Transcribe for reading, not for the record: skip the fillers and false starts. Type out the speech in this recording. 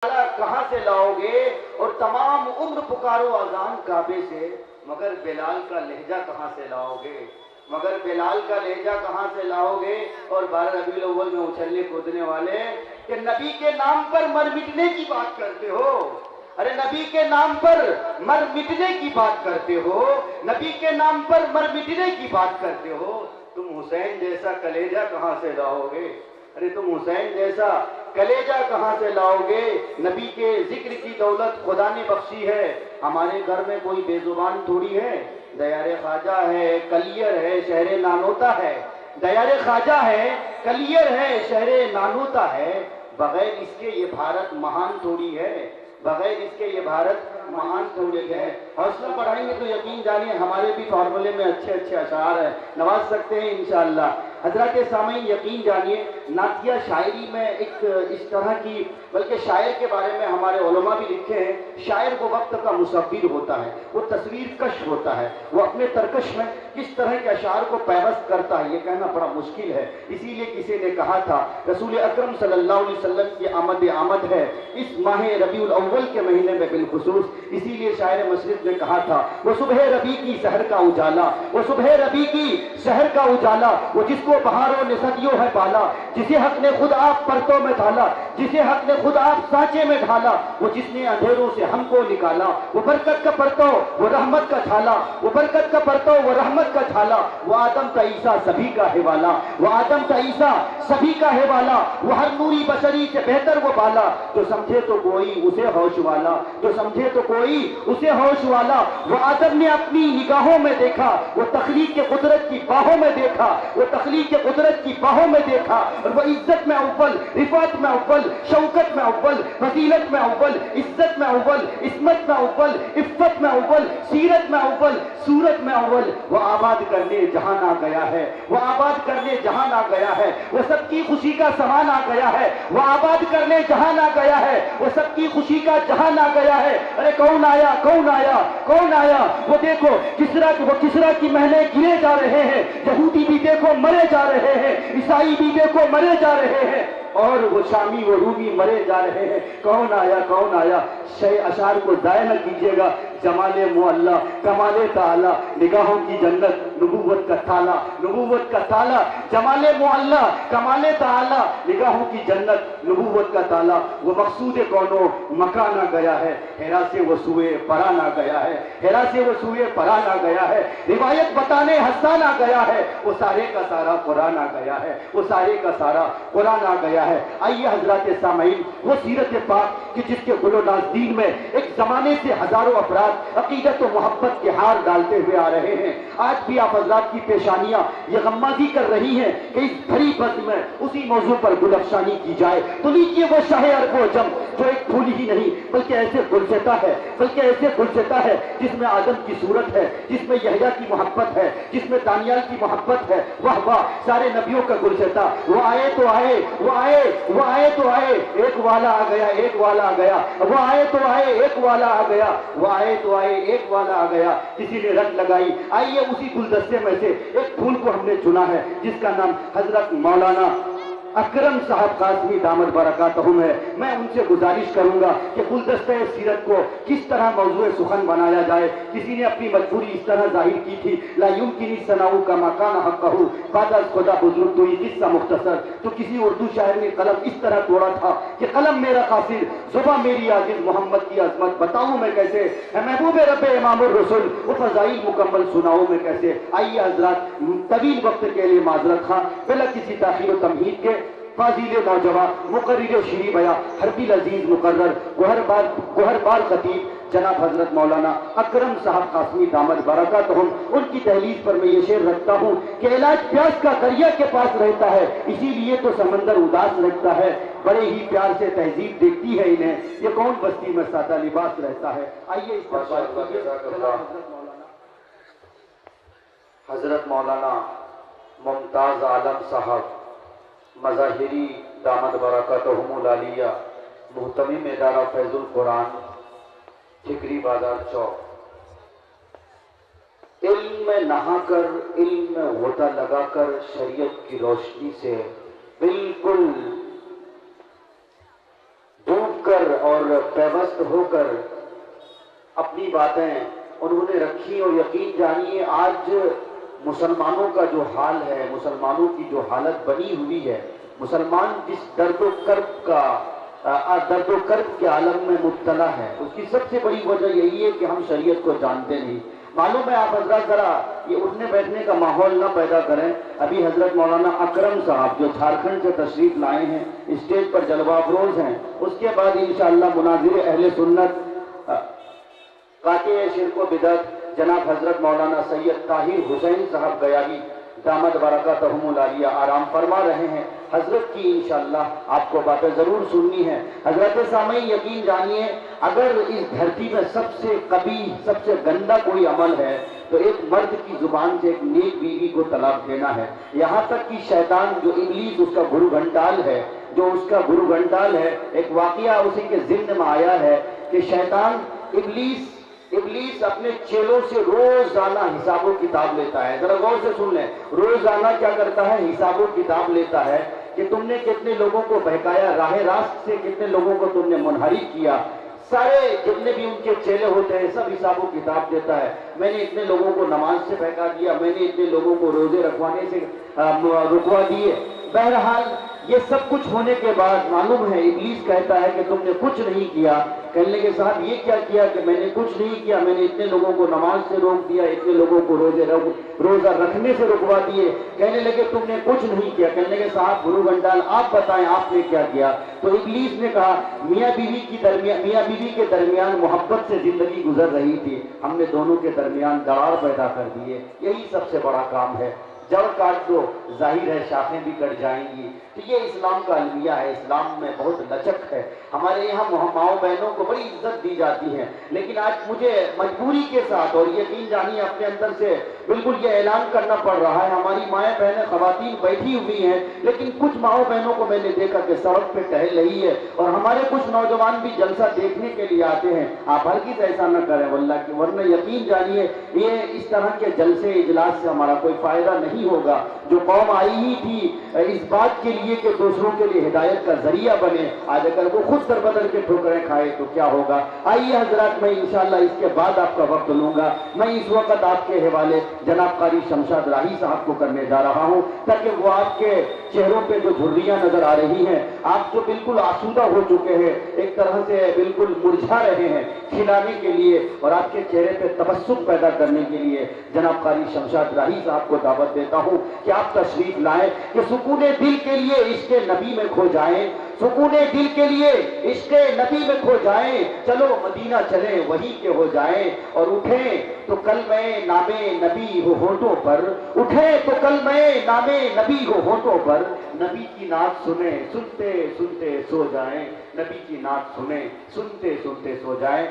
کہاں سے لاؤ گے اور تمام عمر پکارو اذان کعبے سے، مگر بلال کا لہجہ کہاں سے لاؤ گے، مگر بلال کا لہجہ کہاں سے لاؤ گے۔ اور 12 ربیع الاول میں اچھلنے کودنے والے کہ نبی کے نام پر مر مٹنے کی بات کرتے ہو، ارے نبی کے نام پر مر مٹنے کی بات کرتے ہو، نبی کے نام پر مر مٹنے کی بات کرتے ہو، تم حسین جیسا کلیجہ کہاں سے لاؤ گے، ارے تم حسین جیسا کلیجہ کہاں سے لاؤ گے۔ نبی کے ذکر کی دولت خدا نے بخشی ہے، ہمارے گھر میں کوئی بے زبان تھوڑی ہے، دیار خواجہ ہے، کلیر ہے، شہر نانوتا ہے، دیار خواجہ ہے، کلیر ہے، شہر نانوتا ہے، بغیر اس کے یہ بھارت مہان تھوڑی ہے، بغیر اس کے یہ بھارت مہان تھوڑی ہے۔ حوصلہ بڑھائیں گے تو یقین جانیے ہمارے بھی فارمولے میں اچھے اچھے اشعار ہیں، نواز سکتے ہیں انشاءاللہ۔ حضرات سامعین یقین جانیے نعتیہ شاعری میں ایک اس طرح کی، بلکہ شاعر کے بارے میں ہمارے علماء بھی لکھے ہیں، شاعر وہ وقت کا مصور ہوتا ہے، وہ تصویر کش ہوتا ہے، وہ اپنے ترکش میں کس طرح کے اشعار کو پیوست کرتا ہے یہ کہنا بڑا مشکل ہے۔ اسی لیے کسی نے کہا تھا رسول اکرم صلی اللہ علیہ وسلم کی آمد ہے اس ماہ ربیع الاول کے مہینے میں بالخصوص، اسی لیے شاعر مشرق نے کہا تھا وہ صبح ربیع کی سحر کا اجالا، وہ صبح ربیع کی سحر کا اجالا، وہ جس کو بہاروں نے صدیوں ہے پالا، جسے حق نے خود آپ پرتوں میں ڈھالا، جسے حق نے خود آپ سانچے میں ڈھالا، وہ جس نے اندھیروں سے ہم کو نکالا، وہ برکت کا پرتو وہ رحمت کا جھالا، وہ برکت کا پرتو وہ رحمت کا جھالا، وہ آدم کا عیسیٰ سبھی کا ہے والا، وہ آدم کا عیسیٰ سبھی کا ہے والا، وہ ہر نوری بشری سے بہتر وہ بالا، جو سمجھے تو کوئی اسے ہوش والا، جو سمجھے تو کوئی اسے ہوش والا، وہ آدم نے اپنی نگاہوں میں دیکھا، وہ تخلیق کے قدرت کی باہوں میں دیکھا، وہ تخلیق کے قدرت کی باہوں میں دیکھا، اور وہ عزت میں اول، رفعت میں اول، شوکت میں اول، فضیلت میں اول، عزت میں اول، عصمت میں اول، عفت میں اول، سیرت میں اول، صورت میں اول، وہ آباد کرنے جہان آ گیا ہے، وہ آباد کرنے جہان آ گیا ہے، وہ سب کی خوشی کا سامان آ گیا ہے، وہ آباد کرنے جہان آ گیا ہے، وہ سب کی خوشی کا جہان آ گیا ہے۔ ارے کون آیا کون آیا کون آیا، وہ دیکھو کسرا کی محلیں گرے جا رہے ہیں، یہودی بھی دیکھو مرے جا رہے ہیں، عیسائی بھی دیکھو مرے جا رہے ہیں، اور وہ شامی وہ رومی مرے جا رہے ہیں۔ کون آیا کون آیا، اشعار کو ضائع نہ کیجیے گا۔ جمال معلی کمال تعالی، نگاہوں کی جنت نبوت کا تالا، نبوت کا تالا، جمال معلی کمال تعالی، نگاہوں کی جنت نبوت کا تالا، وہ مقصود کونو مکان آ گیا ہے، حرا سے وہ سوئے پران آ گیا ہے، حرا سے وہ سوئے پران آ گیا ہے، روایت بتانے حسان آ گیا ہے، وہ سارے کا سارا قرآن آ گیا ہے، وہ سارے کا سارا قرآن آ گیا ہے۔ آئیے حضرات سامعین وہ سیرت پاک کہ جس کے گل و نازدین میں ایک زمانے سے ہزاروں افراد عقیدت و محبت کے ہار ڈالتے ہوئے آ رہے ہیں، آج بھی آپ حضرات کی پیشانیاں یہ غمازی کر رہی ہیں کہ اس بھری بزم میں اسی موضوع پر گل افشانی کی جائے۔ تو لیجیے وہ شاہ عرب و عجم جو ایک پھول ہی نہیں بلکہ ایسے گلزیتا ہے، بلکہ ایسے گلزیتا ہے جس میں آدم کی صورت ہے، جس میں یحییٰ کی محبت ہے، جس میں دانیال کی محبت ہے، واہ واہ سارے نبیوں کا گلزیتا۔ وہ آئے تو آئے، وہ آئے، وہ آئے تو آئے، ایک والا آ گیا، ایک والا آ گیا، وہ آئے تو آئے، ایک والا آ گیا، وہ آئے تو آئے، ایک والا آ گیا، کسی نے رٹ لگائی۔ آئیے اسی گلدستے میں سے ایک پھول کو ہم نے چنا ہے جس کا نام حضرت مولانا اکرم صاحب قاسمی دامت برکاتہم ہے۔ میں ان سے گزارش کروں گا کہ گلدستہ سیرت کو کس طرح موضوع سخن بنایا جائے۔ کسی نے اپنی مجبوری اس طرح ظاہر کی تھی، لا یمکنی ثناؤ کا مکان حقہ بعد از خدا بزرگ تو یہ قصہ مختصر، تو کسی اردو شاعر نے قلم اس طرح توڑا تھا کہ قلم میرا قاصر زباں میری عاجز، محمد کی عظمت بتاؤں میں کیسے، اے محبوب رب امام الرسول وہ فضائل مکمل سناؤں میں کیسے۔ آئیے حضرات طویل وقت کے لیے معذرت خواہ بلا کسی تاخیر و تمہید کے فاضل نوجوان مقرر شیریں بیاں حربی عزیز مقرر گوہر بار خطیب جناب حضرت مولانا اکرم صاحب قاسمی دامت برکاتہم، ان کی دہلیز پر میں یہ شعر رکھتا ہوں کہ علاج پیاس کا دریا کے پاس رہتا ہے، اسی لیے تو سمندر اداس رکھتا ہے، بڑے ہی پیار سے تہذیب دیکھتی ہے انہیں، یہ کون بستی میں سادہ لباس رہتا ہے۔ آئیے اس پر حضرت مولانا ممتاز عالم صاحب مظاہری دامت برکاتہم العالیہ، محتمم ادارہ فیض القرآن، ٹھکری بازار چوک، علم میں نہا کر علم میں غوطہ لگا کر شریعت کی روشنی سے بالکل ڈوب کر اور پیوست ہو کر اپنی باتیں انہوں نے رکھی، اور یقین جانیے آج مسلمانوں کا جو حال ہے، مسلمانوں کی جو حالت بنی ہوئی ہے، مسلمان جس درد و کرب کے عالم میں مبتلا ہے، اس کی سب سے بڑی وجہ یہی ہے کہ ہم شریعت کو جانتے نہیں۔ معلوم ہے آپ حضرات ذرا یہ اٹھنے بیٹھنے کا ماحول نہ پیدا کریں۔ ابھی حضرت مولانا اکرم صاحب جو جھارکھنڈ سے تشریف لائے ہیں، اسٹیج پر جلوہ افروز ہیں، اس کے بعد انشاءاللہ مناظر اہل سنت قاطع شرک و بدعت جناب حضرت مولانا سید طاہر حسین صاحب گیاوی دامت برکاتہم العالیہ آرام فرما رہے ہیں۔ حضرت کی انشاءاللہ آپ کو باتیں ضرور سننی ہے۔ حضرت سامعین یقین جانیے اگر اس دھرتی میں سب سے قبیح، سب سے گندا کوئی عمل ہے تو ایک مرد کی زبان سے ایک نیک بیوی کو طلاق دینا ہے۔ یہاں تک کہ شیطان جو ابلیس اس کا گرو گھنٹال ہے، ایک واقعہ اسی کے ذہن میں آیا ہے کہ شیطان ابلیس اپنے چیلوں سے روزانہ حساب و کتاب لیتا ہے۔ ذرا غور سے سن لیں، روزانہ کیا کرتا ہے؟ حساب و کتاب لیتا ہے کہ تم نے کتنے لوگوں کو بہکایا، راہ راست سے کتنے لوگوں کو تم نے منحرف کیا۔ سارے جتنے بھی ان کے چیلے ہوتے ہیں سب حساب و کتاب دیتا ہے۔ میں نے اتنے لوگوں کو نماز سے بہکا دیا، میں نے اتنے لوگوں کو روزے رکھوانے سے رکوا دیے۔ بہرحال یہ سب کچھ ہونے کے بعد معلوم ہے ابلیس کہتا ہے کہ تم نے کچھ نہیں کیا۔ کہنے لگے صاحب یہ کیا کیا کہ میں نے کچھ نہیں کیا، میں نے اتنے لوگوں کو نماز سے روک دیا، اتنے لوگوں کو روزہ رکھنے سے رکوا دیے۔ کہنے لگے تم نے کچھ نہیں کیا۔ کہنے لگے صاحب گرو گھنٹال آپ بتائیں آپ نے کیا کیا؟ تو ابلیس نے کہا میاں بیوی کے درمیان محبت سے زندگی گزر رہی تھی، ہم نے دونوں کے درمیان دراڑ پیدا کر دیے، یہی سب سے بڑا کام ہے۔ جڑ کاٹ دو ظاہر ہے شاخیں بھی کٹ جائیں گی۔ تو یہ اسلام کا المیہ ہے، اسلام میں بہت لچک ہے۔ ہمارے یہاں ماؤں بہنوں کو بڑی عزت دی جاتی ہے، لیکن آج مجھے مجبوری کے ساتھ اور یقین جانیے اپنے اندر سے بالکل یہ اعلان کرنا پڑ رہا ہے، ہماری مائیں بہنیں خواتین بیٹھی ہوئی ہیں، لیکن کچھ ماؤں بہنوں کو میں نے دیکھا کہ سڑک پہ ٹہل رہی ہے، اور ہمارے کچھ نوجوان بھی جلسہ دیکھنے کے لیے آتے ہیں۔ آپ ہرگز ایسا نہ کریں واللہ کہ ورنہ یقین جانیے یہ اس طرح کے جلسے اجلاس سے ہمارا کوئی فائدہ نہیں ہوگا۔ جو قوم آئی ہی تھی اس بات کے لیے کہ دوسروں کے لیے ہدایت کا ذریعہ بنے، آج اگر وہ خود سر بدر کے ٹھوکریں کھائے تو کیا ہوگا؟ آئیے حضرات میں انشاءاللہ اس کے بعد آپ کا وقت لوں گا۔ میں اس وقت آپ کے حوالے جناب قاری شمشاد راہی صاحب کو کرنے جا رہا ہوں تاکہ وہ آپ کے چہروں پہ جو جھریاں نظر آ رہی ہیں، آپ جو بالکل آسودہ ہو چکے ہیں، ایک طرح سے بالکل مرجھا رہے ہیں، کھلانے کے لیے اور آپ کے چہرے پہ تبسم پیدا کرنے کے لیے جناب قاری شمشاد راہی صاحب کو دعوت دیتا ہوں کہ آپ تشریف لائیں کہ سکون دل کے لیے عشق نبی میں کھو جائیں، سکون دل کے لیے عشق نبی میں کھو جائیں، چلو مدینہ چلیں وہی کے ہو جائیں، اور اٹھیں تو کلمہ نام نبی ہو ہونٹوں پر، اٹھیں تو کلمہ نام نبی ہو ہونٹوں پر، نبی کی نعت سنیں سنتے سنتے سو جائیں، نبی کی نعت سنیں سنتے سنتے سو جائیں۔